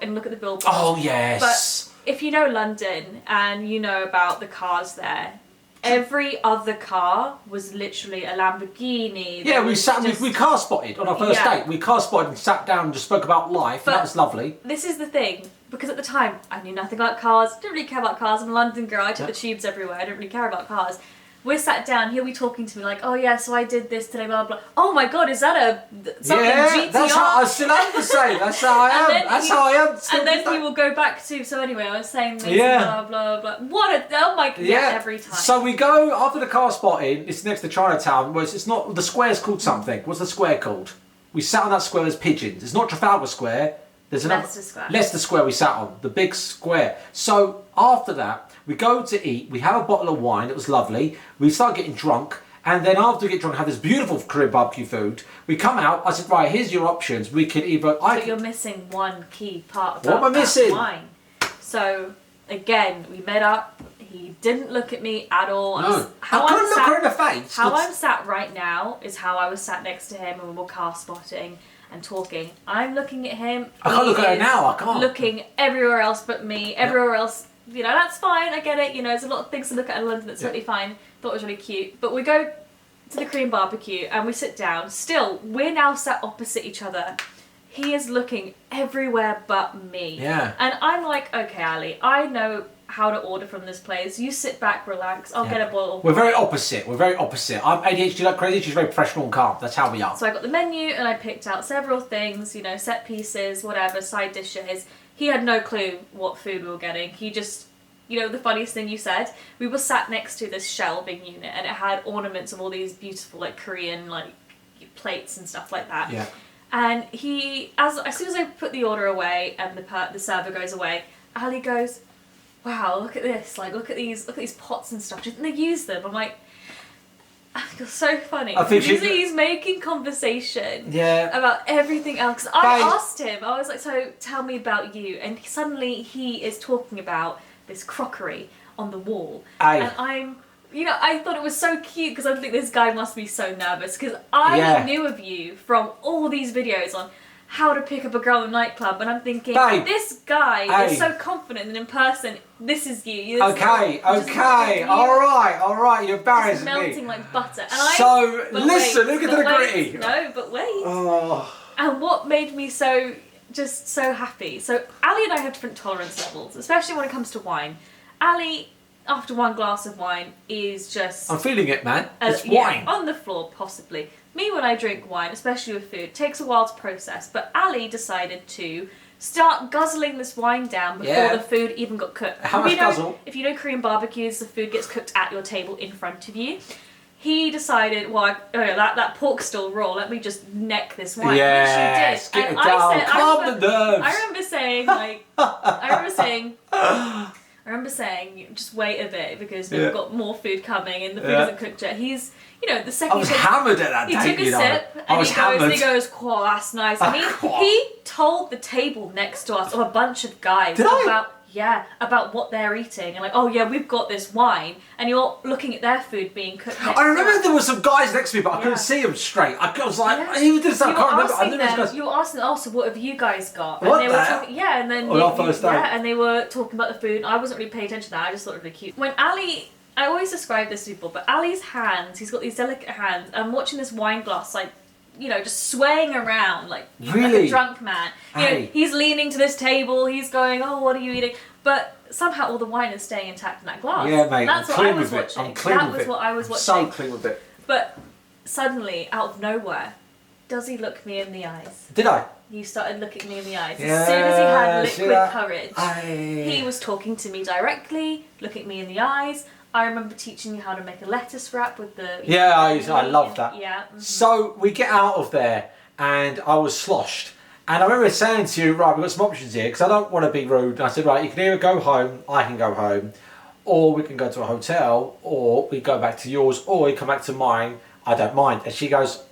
and look at the billboards. Oh, yes. But if you know London and you know about the cars there, every other car was literally a Lamborghini. Yeah, we car spotted on our first date. We car spotted and sat down and just spoke about life, and that was lovely. This is the thing. Because at the time, I knew nothing about cars, didn't really care about cars. I'm a London girl, I took the tubes everywhere, I didn't really care about cars. We're sat down, he'll be talking to me like, oh yeah, so I did this today, blah, blah, blah. Oh my god, is that something GTR? That's how I still am the same, that's how I am, how I am. And then he will go back to, so anyway, I was saying this, blah, blah, blah. Oh my god, every time. So we go, after the car spotting, it's next to Chinatown, where it's not, the square's called something. What's the square called? We sat on that square as pigeons. It's not Trafalgar Square. There's Leicester Square we sat on, the big square. So after that, we go to eat, we have a bottle of wine, it was lovely, we start getting drunk, and then after we get drunk, have this beautiful Korean barbecue food, we come out, I said, right, here's your options, we can either... But you're missing one key part of that wine. So, again, we met up, he didn't look at me at all. No. I couldn't look her in the face. How I'm sat right now is how I was sat next to him when we were car spotting and talking. I'm looking at him. I can't look at her now, I can't. Looking everywhere else but me, everywhere else, you know, that's fine, I get it, you know, there's a lot of things to look at in London that's totally fine. Thought it was really cute. But we go to the Korean barbecue and we sit down. Still, we're now sat opposite each other. He is looking everywhere but me. Yeah. And I'm like, okay, Ali, I know how to order from this place. You sit back, relax, I'll get a bottle. We're very opposite. I'm ADHD like crazy, she's very professional and calm. That's how we are. So I got the menu and I picked out several things, you know, set pieces, whatever, side dishes. He had no clue what food we were getting. He just, you know, the funniest thing you said, we were sat next to this shelving unit and it had ornaments of all these beautiful like Korean like plates and stuff like that. Yeah. And he, as soon as I put the order away and the server goes away, Ali goes, wow, look at this, like look at these pots and stuff. Do you think they use them? I'm like, it's so funny. I think he's making conversation about everything else. I asked him, I was like, so tell me about you. And suddenly he is talking about this crockery on the wall. And I'm, you know, I thought it was so cute because I think this guy must be so nervous because I knew of you from all these videos on how to pick up a girl in a nightclub, and I'm thinking, Babe, this guy is so confident, and in person, this is you. This okay, all right, you're embarrassing me. Melting like butter. And listen, look at the gritty. No, but wait. Oh. And what made me so happy? So Ali and I have different tolerance levels, especially when it comes to wine. Ali, after one glass of wine, is just... I'm feeling it, man. It's wine. On the floor, possibly. Me, when I drink wine, especially with food, it takes a while to process. But Ali decided to start guzzling this wine down before the food even got cooked. How much guzzle? If you know Korean barbecues, the food gets cooked at your table in front of you. He decided, that pork still raw, let me just neck this wine. Yes, which he did. Get it down, calm the nerves. I remember saying, just wait a bit because we've got more food coming and the food isn't cooked yet. He's, the second I was hammered at that he date, took a sip and he goes, "Oh, that's nice." And he told the table next to us of a bunch of guys about what they're eating and we've got this wine, and you're looking at their food being cooked. I remember there were some guys next to me, but I couldn't see them straight. I was like, I even did something. I can't remember. You were asking them, so what have you guys got? What and they were talking, and then and they were talking about the food. And I wasn't really paying attention to that. I just thought it would be cute. When Ali, I always describe this to people, but Ali's hands, he's got these delicate hands. I'm watching this wine glass just swaying around like a drunk man. He's leaning to this table. He's going, "Oh, what are you eating?" But somehow all the wine is staying intact in that glass. Yeah, mate. That's what I was watching. I'm clean with it. That was what I was watching. So clean with it. But suddenly, out of nowhere, does he look me in the eyes? Did I? He started looking me in the eyes. As soon as he had liquid courage, he was talking to me directly, looking me in the eyes. I remember teaching you how to make a lettuce wrap with the... I love that. Yeah. Mm-hmm. So we get out of there and I was sloshed. And I remember saying to you, right, we've got some options here because I don't want to be rude. And I said, right, you can either go home, I can go home, or we can go to a hotel, or we go back to yours, or we come back to mine. I don't mind. And she goes,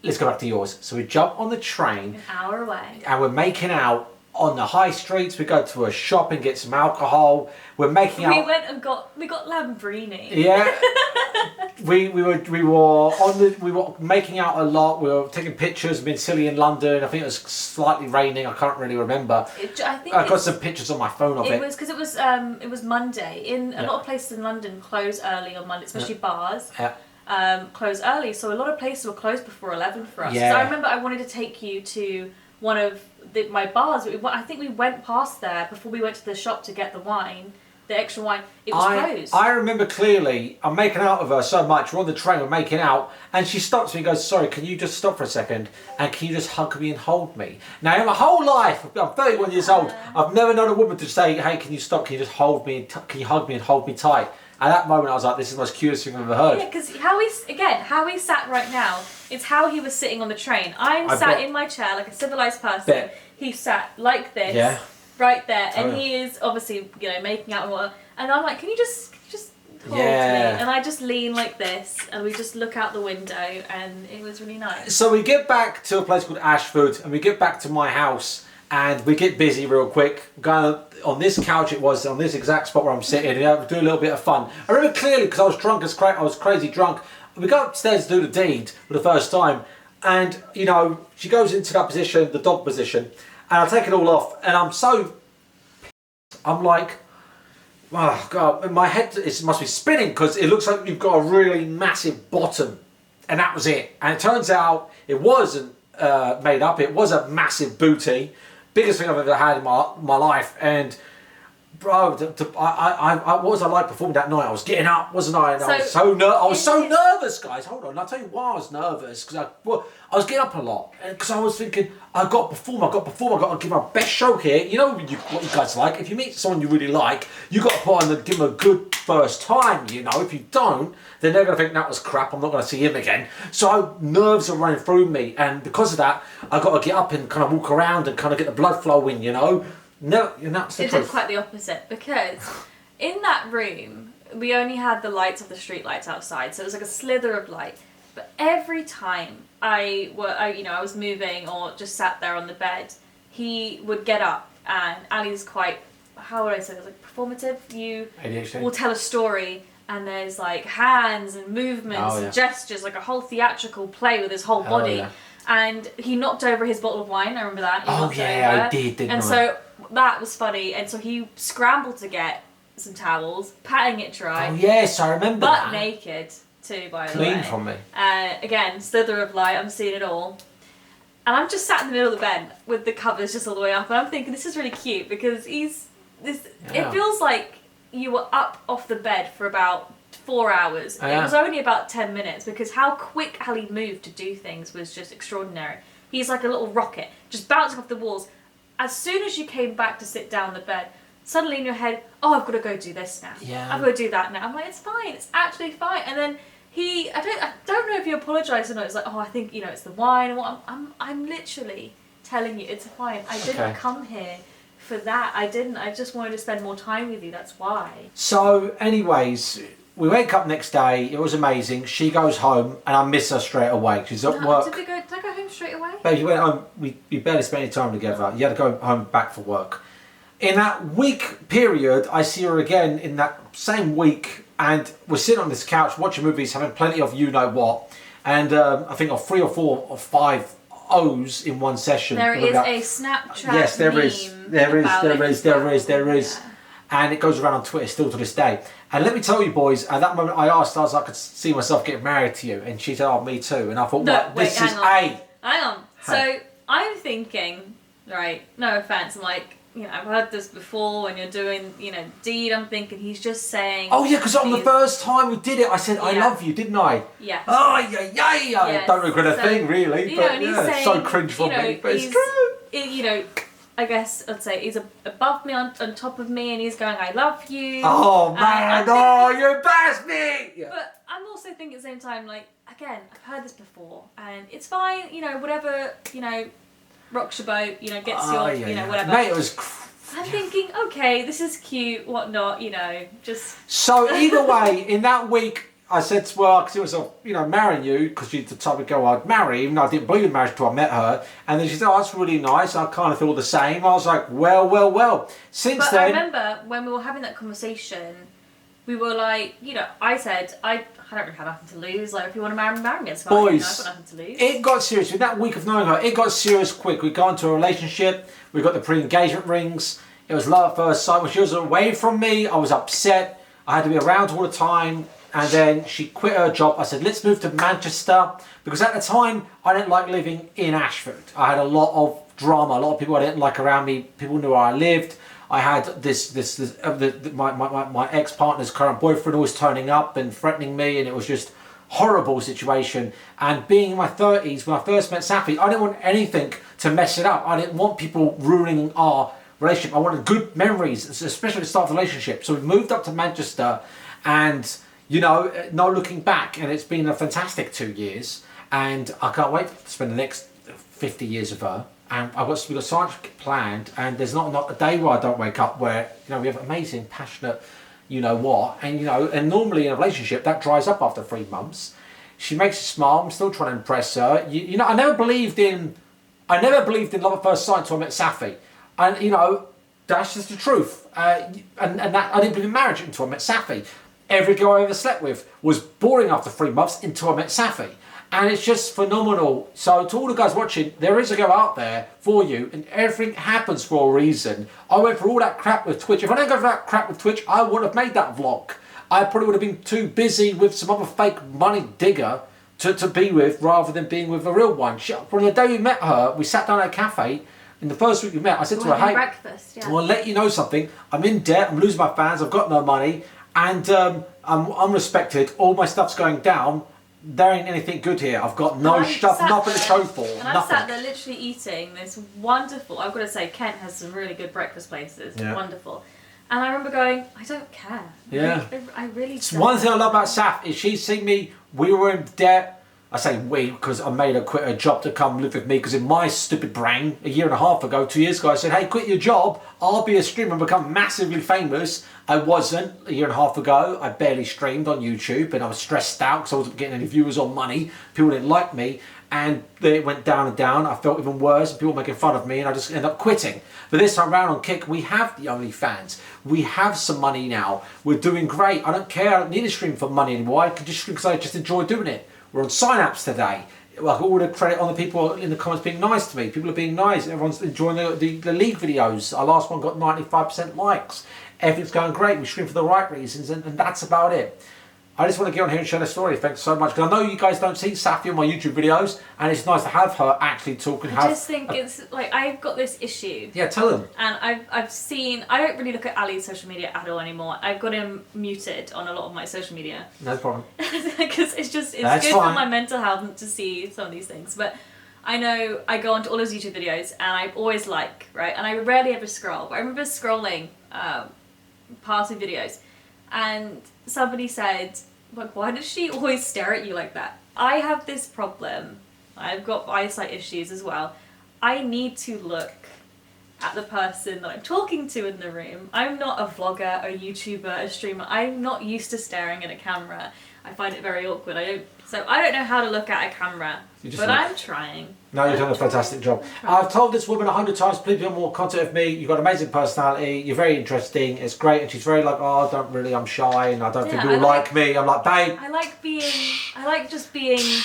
let's go back to yours. So we jump on the train. An hour away. And we're making out on the high streets. We go to a shop and get some alcohol. We're making out. We got Lamborghini. Yeah. we were making out a lot. We were taking pictures, being silly in London. I think it was slightly raining. I can't really remember. I got some pictures on my phone of it. It was because it was Monday. In a lot of places in London close early on Monday, especially bars. Yeah. Close early, so a lot of places were closed before 11 for us. Yeah. So I remember I wanted to take you to one of my bars. I think we went past there before we went to the shop to get the wine, the extra wine. It was closed. I remember clearly, I'm making out of her so much. We're on the train, we're making out, and she stops me and goes, "Sorry, can you just stop for a second? And can you just hug me and hold me?" Now, in my whole life, I'm 31 years old, I've never known a woman to say, "Hey, can you stop? Can you just hold me? Can you hug me and hold me tight?" At that moment, I was like, this is the most cutest thing I've ever heard. Yeah, because how he sat right now, it's how he was sitting on the train. I'm sat in my chair like a civilized person. He sat like this, right there, and he is obviously, making out and whatever. And I'm like, can you just hold me? And I just lean like this, and we just look out the window, and it was really nice. So we get back to a place called Ashford, and we get back to my house. And we get busy real quick. Going on this couch, it was on this exact spot where I'm sitting, and do a little bit of fun. I remember clearly because I was drunk I was crazy drunk. We go upstairs to do the deed for the first time, and she goes into that position, the dog position, and I take it all off, and I'm like, oh God, my head must be spinning because it looks like you've got a really massive bottom, and that was it. And it turns out it wasn't made up. It was a massive booty. Biggest thing I've ever had in my life, and bro, what was I like performing that night? I was getting up, wasn't I? And I was so nervous, guys. Hold on, I'll tell you why I was nervous, because I was getting up a lot, because I was thinking, I've got to perform, I've got to give my best show here. You know what you guys like. If you meet someone you really like, you got to put on and give them a good first time. If you don't, then they're going to think that was crap. I'm not going to see him again. So nerves are running through me, and because of that, I got to get up and kind of walk around and kind of get the blood flowing. No, that's the truth. It did quite the opposite, because in that room we only had the lights of the street lights outside, so it was like a slither of light. But every time I was moving or just sat there on the bed, he would get up, and Ali's quite, how would I say, it was like performative. You ADHD. will tell a story, and there's like hands and movements and gestures, like a whole theatrical play with his whole body. and he knocked over his bottle of wine. I remember that. I did, didn't I? And so that was funny. And so he scrambled to get some towels, patting it dry. Oh yes, I remember that. Butt naked too, by the way. Clean from me. Again, slither of light. I'm seeing it all. And I'm just sat in the middle of the bed with the covers just all the way up, and I'm thinking this is really cute because it feels like you were up off the bed for about 4 hours. It was only about 10 minutes because how quick Ali moved to do things was just extraordinary. He's like a little rocket, just bouncing off the walls. As soon as you came back to sit down on the bed, suddenly in your head, oh, I've got to go do this now. Yeah. I've got to do that now. I'm like, it's fine, it's actually fine. And then I don't know if he apologised or not. It's like, oh, I think, it's the wine. And what I'm literally telling you, it's fine. I didn't come here for that. I didn't. I just wanted to spend more time with you. That's why. So, anyways, we wake up next day. It was amazing. She goes home, and I miss her straight away. She's at work. Did I go home straight away? But you went home. We barely spent any time together. You had to go home back for work. In that week period, I see her again in that same week, and we're sitting on this couch watching movies, having plenty of you-know-what, and I think of 3 or 4 or 5 O's in one session. There is a Snapchat Yes, there meme is. There is. Yeah. And it goes around on Twitter still to this day. And let me tell you, boys, at that moment I asked her, I could see myself getting married to you, and she said, "Oh, me too." And I thought, hang on. So I'm thinking, right? No offense, I'm like, I've heard this before when you're doing, deed. I'm thinking he's just saying. Oh yeah, because on the first time we did it, I said, "I love you," didn't I? Yeah. Oh yeah. I don't regret a thing really, but and he's saying, it's so cringe for me, but it's true. I guess I'd say he's above me, on top of me, and he's going, "I love you." Oh man, you embarrassed me. Yeah. But I'm also thinking at the same time, like, again, I've heard this before, and it's fine. Whatever, rocks your boat, gets your, whatever. Mate, it was. I'm thinking, okay, this is cute, whatnot, just. So either way, in that week, I said to her, I could see myself, marrying you, because she's the type of girl I'd marry, even though I didn't believe in marriage until I met her. And then she said, "Oh, that's really nice." I kind of feel the same. I was like, well. Since then. I remember when we were having that conversation, we were like, I said, I don't really have nothing to lose. Like, if you want to marry me, it's fine. Boys, I've got nothing to lose. It got serious. In that week of knowing her, it got serious quick. We got into a relationship. We got the pre-engagement rings. It was love at first sight. When she was away from me, I was upset. I had to be around all the time. And then she quit her job. I said, "Let's move to Manchester." Because at the time, I didn't like living in Ashford. I had a lot of drama. A lot of people I didn't like around me. People knew where I lived. I had my ex-partner's current boyfriend always turning up and threatening me, and it was just horrible situation. And being in my 30s, when I first met Safi, I didn't want anything to mess it up. I didn't want people ruining our relationship. I wanted good memories, especially at the start of the relationship. So we moved up to Manchester, and no looking back, and it's been a fantastic 2 years, and I can't wait to spend the next 50 years with her. And we've got so much planned, and there's not a day where I don't wake up where we have amazing, passionate, and normally in a relationship that dries up after 3 months. She makes you smile. I'm still trying to impress her. I never believed in love at first sight until I met Safi, and that's just the truth. And that I didn't believe in marriage until I met Safi. Every girl I ever slept with was boring after 3 months until I met Safi. And it's just phenomenal. So to all the guys watching, there is a girl out there for you, and everything happens for a reason. I went through all that crap with Twitch. If I didn't go through that crap with Twitch, I wouldn't have made that vlog. I probably would have been too busy with some other fake money digger to be with, rather than being with a real one. From the day we met her, we sat down at a cafe. In the first week we met, I said to her, "Hey, breakfast, yeah. I'll let you know something. I'm in debt. I'm losing my fans. I've got no money. And I'm unrespected. All my stuff's going down. There ain't anything good here. I've got no stuff, nothing to show for. And I sat there literally eating this wonderful, I've got to say, Kent has some really good breakfast places. Yeah. Wonderful. And I remember going, I don't care. Yeah. I really don't. One thing I love about Saf is she's seen me, we were in debt. I say we because I made her quit her job to come live with me, because in my stupid brain, a year and a half ago, 2 years ago, I said, "Hey, quit your job, I'll be a streamer and become massively famous." I wasn't. A year and a half ago, I barely streamed on YouTube, and I was stressed out because I wasn't getting any viewers or money. People didn't like me, and it went down and down. I felt even worse, and people were making fun of me, and I just ended up quitting. But this time around on Kick, we have the OnlyFans. We have some money now. We're doing great. I don't care. I don't need to stream for money anymore. I can just stream because I just enjoy doing it. We're on sign-ups today. Well, I got all the credit on the people in the comments being nice to me. People are being nice. Everyone's enjoying the league videos. Our last one got 95% likes. Everything's going great. We stream for the right reasons, and that's about it. I just want to get on here and share the story. Thanks so much. Because I know you guys don't see Safi on my YouTube videos, and it's nice to have her actually talk and I just think it's like I've got this issue. Yeah, tell them. And I've seen. I don't really look at Ali's social media at all anymore. I've got him muted on a lot of my social media. No problem. Because it's good for my mental health to see some of these things. But I know I go onto all his YouTube videos, and I always like, right, and I rarely ever scroll. But I remember scrolling past the videos, and somebody said, like, why does she always stare at you like that? I have this problem. I've got eyesight issues as well. I need to look at the person that I'm talking to in the room. I'm not a vlogger, a YouTuber, a streamer. I'm not used to staring at a camera. I find it very awkward. I don't know how to look at a camera, but I'm trying. No, you've done a fantastic job. I've told this woman 100 times, please do more content of me. You've got an amazing personality. You're very interesting. It's great. And she's very like, oh, I'm shy and I don't think people like me. I'm like, babe. I like just being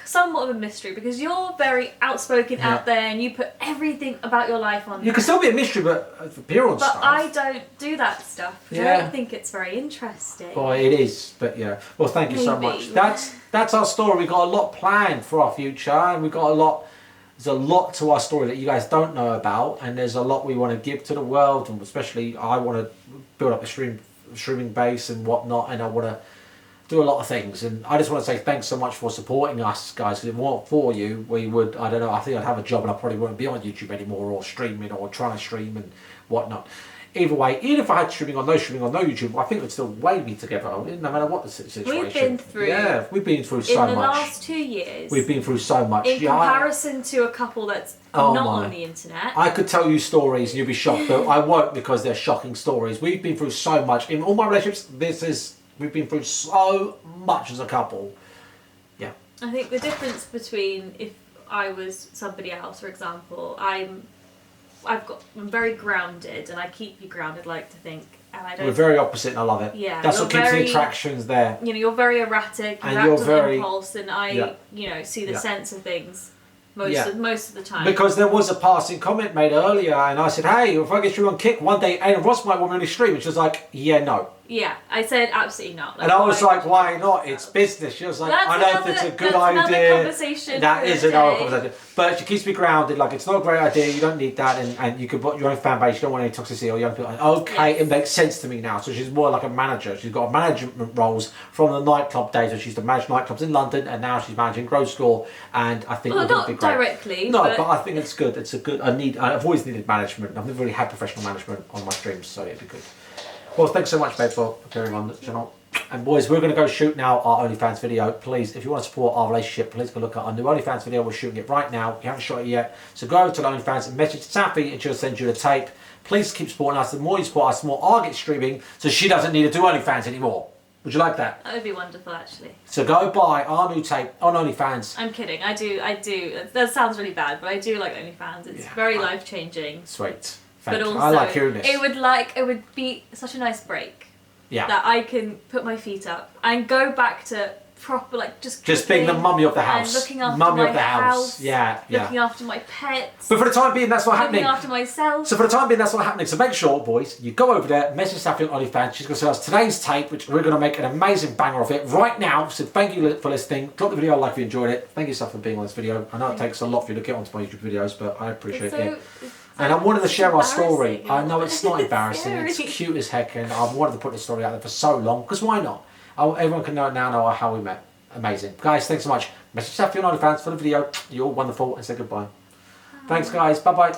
somewhat of a mystery because you're very outspoken out there and you put everything about your life on. You can still be a mystery, but appear on stuff. But I don't do that stuff. I don't think it's very interesting. Boy, it is. But yeah. Well, thank you so much. That's our story. We've got a lot planned for our future, and we've got there's a lot to our story that you guys don't know about, and there's a lot we want to give to the world, and especially I want to build up a streaming base and whatnot, and I want to do a lot of things. And I just want to say thanks so much for supporting us, guys, because if it weren't for you, we would, I don't know, I think I'd have a job and I probably wouldn't be on YouTube anymore or streaming or trying to stream and whatnot. Either way, even if I had streaming or no YouTube, I think we'd still weigh me together, no matter what the situation. We've been through so much. In the last 2 years. We've been through so much. In comparison to a couple that's not on the internet. I could tell you stories and you'd be shocked, but I won't because they're shocking stories. We've been through so much. In all my relationships, we've been through so much as a couple. Yeah. I think the difference between if I was somebody else, for example, I'm very grounded, and I keep you grounded, like to think. And I don't. We're very opposite, and I love it. Yeah, that's what keeps the attractions there. You know, you're very erratic. You act on impulse, and I, see the sense of things most of the time. Because there was a passing comment made earlier, and I said, "Hey, if I get you on Kick one day, Ada Ross might want me on the stream," and she was like, "Yeah, no." Yeah, I said absolutely not. Like, and I was like, why not? It's business. She was like, I don't think it's a good idea. That is another conversation. But she keeps me grounded. Like, it's not a great idea. You don't need that. And you could put your own fan base. You don't want any toxicity or young people. Like, okay, it makes sense to me now. So she's more like a manager. She's got management roles from the nightclub days. So she used to manage nightclubs in London. And now she's managing Gross Store. And I think not directly. No, but I think it's good. It's a good, I've always needed management. I've never really had professional management on my streams. So it'd be good. Well, thanks so much, babe, for appearing on the channel. And boys, we're going to go shoot now our OnlyFans video. Please, if you want to support our relationship, please go look at our new OnlyFans video. We're shooting it right now. You haven't shot it yet. So go over to the OnlyFans and message Safi and she'll send you the tape. Please keep supporting us. The more you support us, the more I'll get streaming so she doesn't need to do OnlyFans anymore. Would you like that? That would be wonderful, actually. So go buy our new tape on OnlyFans. I'm kidding. I do. That sounds really bad, but I do like OnlyFans. It's very life-changing. Sweet. But also, I like hearing this. It would be such a nice break. Yeah. That I can put my feet up and go back to proper, like, just being the mummy of the house. And looking after my house. Yeah. Looking after my pets. But for the time being, that's not happening. Looking after myself. So for the time being, that's not happening. So make sure, boys, you go over there, message Safi on OnlyFans. She's going to send us today's tape, which we're going to make an amazing banger of it right now. So thank you for listening. Drop the video a like if you enjoyed it. Thank you, Safi, for being on this video. I know it takes a lot for you to get onto my YouTube videos, but I appreciate it. And I wanted to share our story. I know it's not embarrassing. It's cute as heck, and I wanted to put this story out there for so long. Because why not? Everyone can know how we met. Amazing. Guys, thanks so much. Message Safi on OnlyFans for the video. You're all wonderful, and say goodbye. Thanks, guys. Bye-bye.